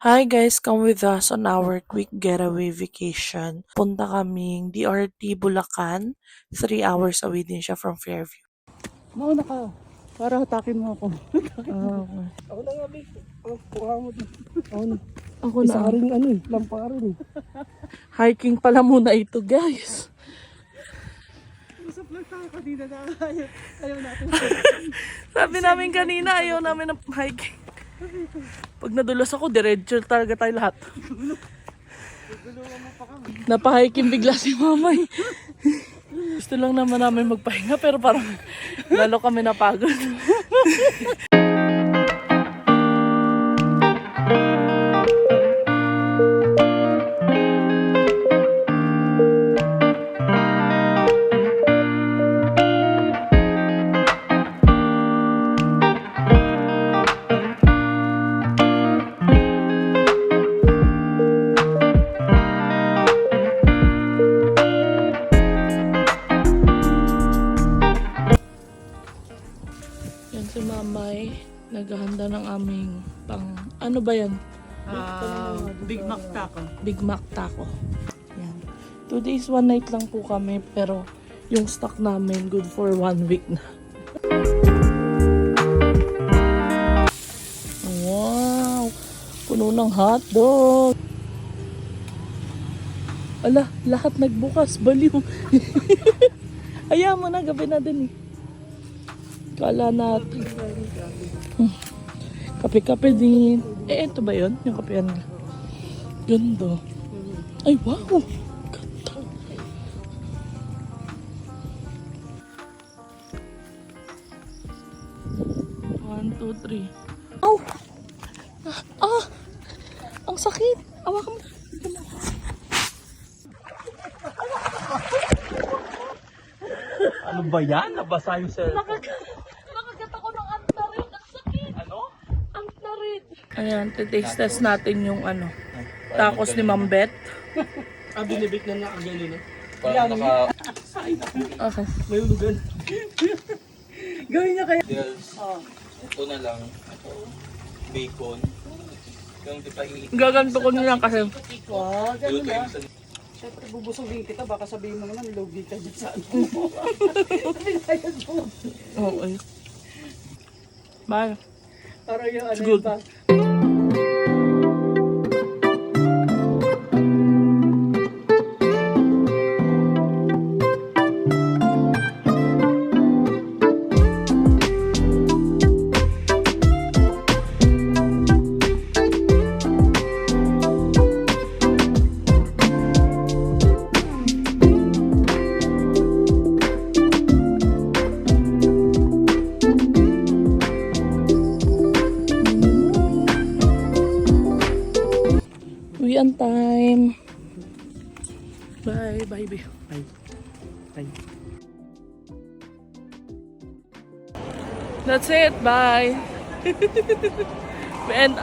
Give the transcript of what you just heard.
Hi guys, come with us on our quick getaway vacation. Punta kaming DRT Bulacan. 3 hours away din siya from Fairview. Mauna ka. Para hatakin mo ako. Okay. Ako na nga, babe. Kuha mo din. Ako na. Ako Isa na. rin lampa ka rin. Hiking pala muna ito guys. Sa vlog tayo kanina na ayaw natin. Sabi namin kanina, ayaw namin ng hiking. Pag nadulas ako, diretso talaga tayo lahat. Napahiking bigla si mamay. Gusto lang naman namin magpahinga pero parang lalo kami napagod. Yan si mamay, naghahanda ng aming pang, ano ba yan? Big Mac taco. Big Mac taco. Yan. 2 days, 1 night lang po kami pero yung stock namin good for 1 week na. Wow! Puno ng hotdog! Ala, lahat nagbukas. Baliw. Ayaw mo na, gabi na din eh. Kala natin. Kape-kape din. Ito ba yun? Yung kapehan nila. Ganda. Ay, wow! Ganda. One, two, three. Ow! Ah! Ang sakit! Awakan mo. Ano ba yan? Nabasa yung cellphone. Nakagat ako ng antarid. Ang sakit. Ano? Antarid. Ayan, titaste test natin yung ano. Tacos ni Ma'am Beth. Binibig na nakagano na. Parang naka Okay. May ulugan. Gawin niya kaya. deals. Ito na lang. Bacon. Yung di pa Gaganto ko nilang kasi. Wow, Luto ganun na. yung sa Siyempre bubusugin kita. Baka sabihin mo naman, logi ka dyan sa ano. Okay. Bye. Parang yung ano good. yun ba? Uwian time. Bye. Bye, babe. Bye. That's it. Bye. We end